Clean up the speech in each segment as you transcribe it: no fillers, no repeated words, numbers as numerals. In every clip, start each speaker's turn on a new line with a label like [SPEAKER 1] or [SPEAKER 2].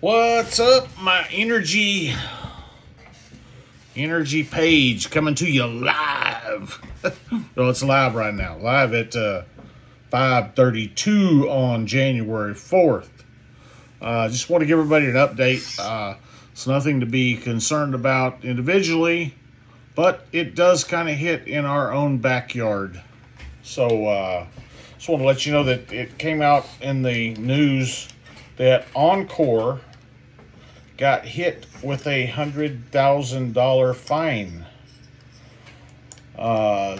[SPEAKER 1] What's up, my energy page coming to you live. Well, it's live right now, live at 5:32 on January 4th. Just want to give everybody an update. It's nothing to be concerned about individually, but it does kind of hit in our own backyard. So just want to let you know that it came out in the news that Oncore got hit with a $100,000 fine.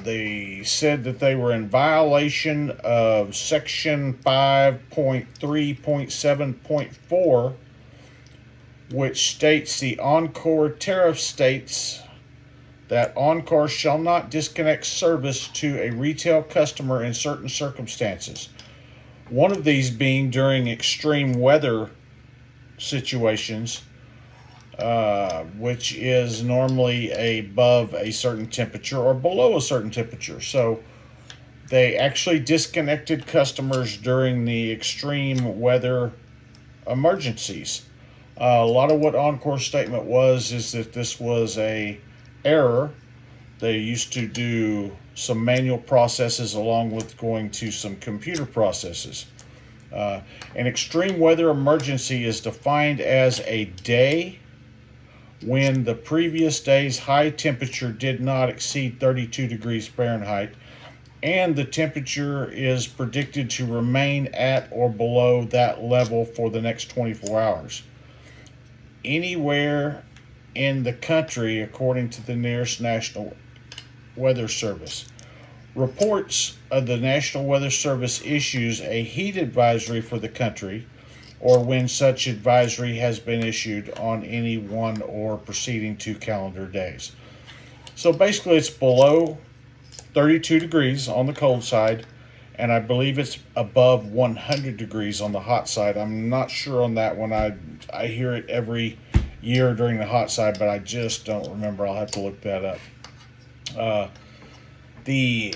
[SPEAKER 1] They said that they were in violation of Section 5.3.7.4, which states the Oncore tariff states that Oncore shall not disconnect service to a retail customer in certain circumstances. One of these being during extreme weather situations, which is normally above a certain temperature or below a certain temperature. So they actually disconnected customers during the extreme weather emergencies. A lot of what Encore's statement is that this was a error. They used to do some manual processes along with going to some computer processes. An extreme weather emergency is defined as a day when the previous day's high temperature did not exceed 32 degrees Fahrenheit and the temperature is predicted to remain at or below that level for the next 24 hours. Anywhere in the country, according to the nearest National Weather Service. Reports of the National Weather Service issues a heat advisory for the country, or when such advisory has been issued on any one or preceding 2 calendar days. So basically it's below 32 degrees on the cold side, and I believe it's above 100 degrees on the hot side. I'm not sure on that one. I hear it every year during the hot side, but I just don't remember. I'll have to look that up. The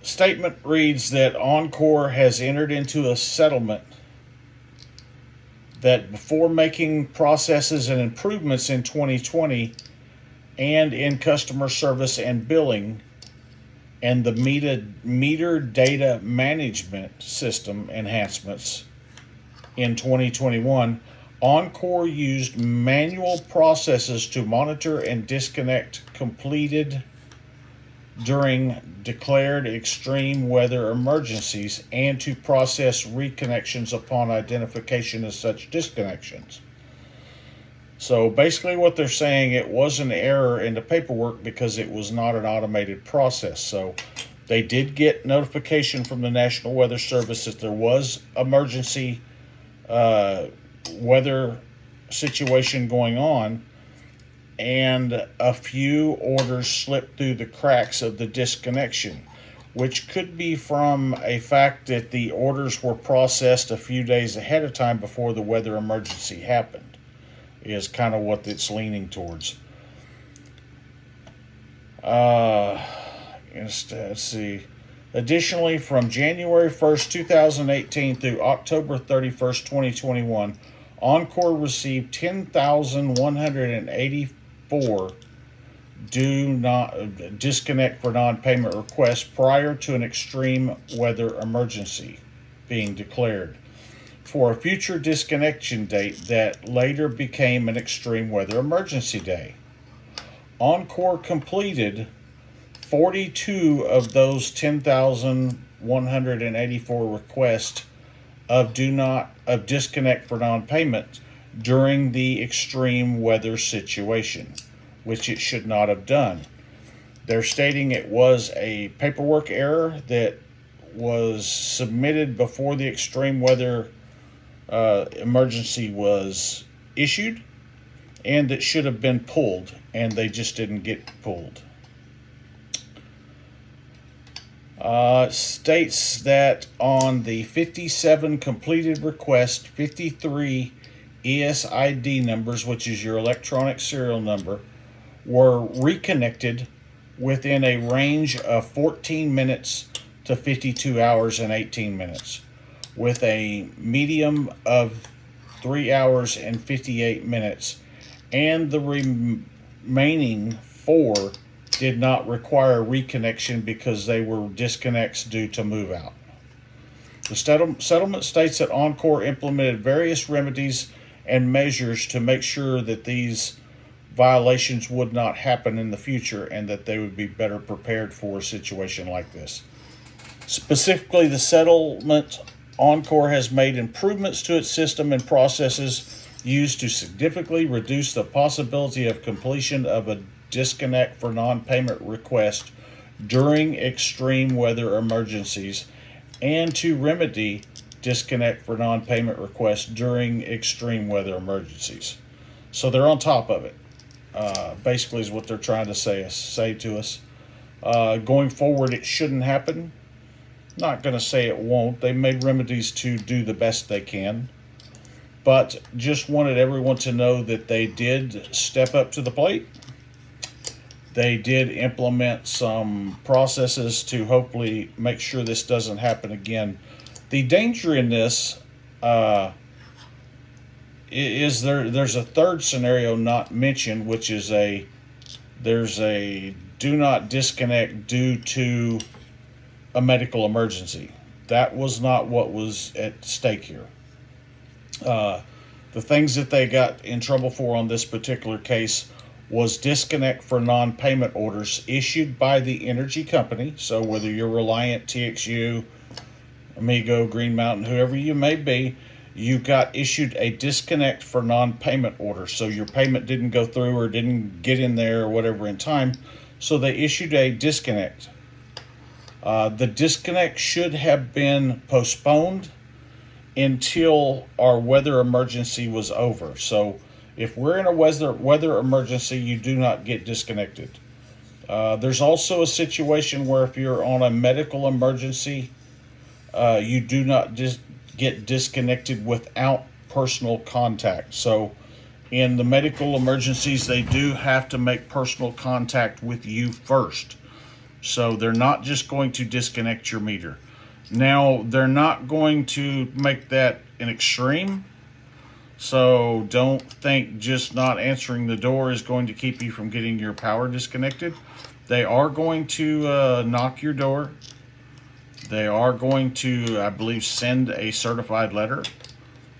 [SPEAKER 1] statement reads that Oncore has entered into a settlement that before making processes and improvements in 2020 and in customer service and billing and the meter data management system enhancements in 2021, Oncore used manual processes to monitor and disconnect completed during declared extreme weather emergencies and to process reconnections upon identification of such disconnections. So basically what they're saying, it was an error in the paperwork because it was not an automated process. So they did get notification from the National Weather Service that there was emergency weather situation going on, and a few orders slipped through the cracks of the disconnection, which could be from a fact that the orders were processed a few days ahead of time before the weather emergency happened, is kind of what it's leaning towards. Let's see. Additionally, from January 1st, 2018 through October 31st, 2021, Oncore received 10,184 do not disconnect for non-payment requests prior to an extreme weather emergency being declared for a future disconnection date that later became an extreme weather emergency day. Oncore completed 42 of those 10,184 requests of disconnect for non-payment during the extreme weather situation, which it should not have done. They're stating it was a paperwork error that was submitted before the extreme weather emergency was issued, and it should have been pulled, and they just didn't get pulled. States that on the 57 completed requests, 53 ESID numbers, which is your electronic serial number, were reconnected within a range of 14 minutes to 52 hours and 18 minutes, with a median of 3 hours and 58 minutes, and the remaining 4 did not require reconnection because they were disconnects due to move out. The settlement states that Oncore implemented various remedies and measures to make sure that these violations would not happen in the future and that they would be better prepared for a situation like this. Specifically, the settlement, Oncore has made improvements to its system and processes used to significantly reduce the possibility of completion of a disconnect for non-payment request during extreme weather emergencies, and to remedy disconnect for non-payment requests during extreme weather emergencies. So they're on top of it. Basically, is what they're trying to say to us. Going forward, it shouldn't happen. Not going to say it won't. They made remedies to do the best they can, but just wanted everyone to know that they did step up to the plate. They did implement some processes to hopefully make sure this doesn't happen again. The danger in this is there's a third scenario not mentioned, which is there's a do not disconnect due to a medical emergency. That was not what was at stake here. The things that they got in trouble for on this particular case was disconnect for non-payment orders issued by the energy company. So whether you're Reliant, TXU, Amigo, Green Mountain, whoever you may be, you got issued a disconnect for non-payment order. So your payment didn't go through or didn't get in there or whatever in time. So they issued a disconnect. The disconnect should have been postponed until our weather emergency was over. So if we're in a weather emergency, you do not get disconnected. There's also a situation where if you're on a medical emergency, you do not get disconnected without personal contact. So in the medical emergencies, they do have to make personal contact with you first. So they're not just going to disconnect your meter. Now, they're not going to make that an extreme. So don't think just not answering the door is going to keep you from getting your power disconnected. They are going to knock your door. They are going to, I believe, send a certified letter.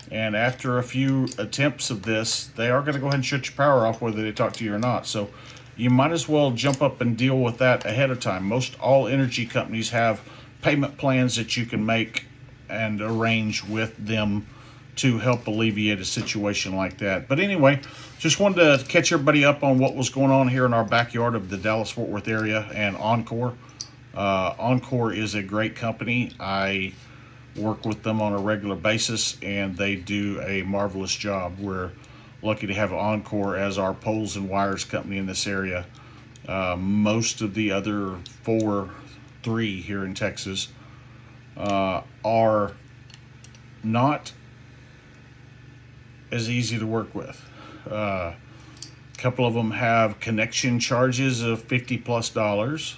[SPEAKER 1] And after a few attempts of this, they are going to go ahead and shut your power off whether they talk to you or not. So you might as well jump up and deal with that ahead of time. Most all energy companies have payment plans that you can make and arrange with them to help alleviate a situation like that. But anyway, just wanted to catch everybody up on what was going on here in our backyard of the Dallas-Fort Worth area and Oncore. Oncore is a great company. I work with them on a regular basis, and they do a marvelous job. We're lucky to have Oncore as our poles and wires company in this area. Most of the other three here in Texas are not as easy to work with. A couple of them have connection charges of $50+.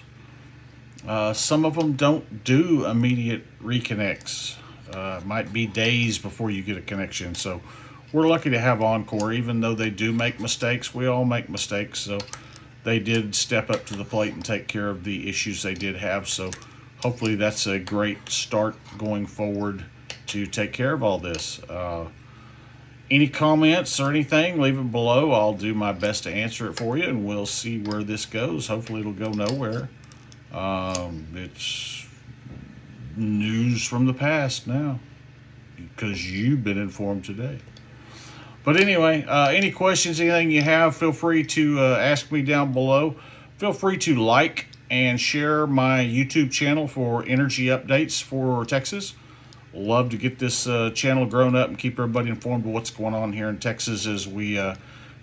[SPEAKER 1] Some of them don't do immediate reconnects. Might be days before you get a connection. So we're lucky to have Oncore. Even though they do make mistakes, we all make mistakes. So they did step up to the plate and take care of the issues they did have. So hopefully that's a great start going forward to take care of all this. Any comments or anything, leave it below. I'll do my best to answer it for you, and we'll see where this goes. Hopefully it'll go nowhere. It's news from the past now because you've been informed today. But anyway, any questions, anything you have, feel free to ask me down below. Feel free to like and share my YouTube channel for energy updates for Texas. Love to get this channel grown up and keep everybody informed of what's going on here in Texas as we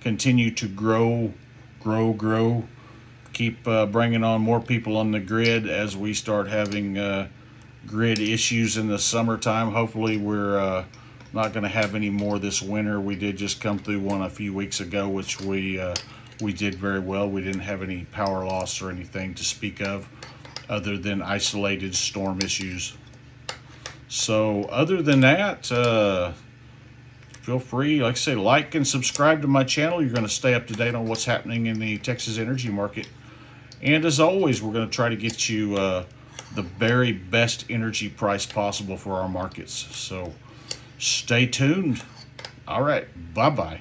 [SPEAKER 1] continue to grow. Keep bringing on more people on the grid as we start having grid issues in the summertime. Hopefully we're not going to have any more this winter. We did just come through one a few weeks ago, which we did very well. We didn't have any power loss or anything to speak of other than isolated storm issues. So other than that, feel free, like I say, like and subscribe to my channel. You're going to stay up to date on what's happening in the Texas energy market. And as always, we're going to try to get you the very best energy price possible for our markets. So stay tuned. All right. Bye-bye.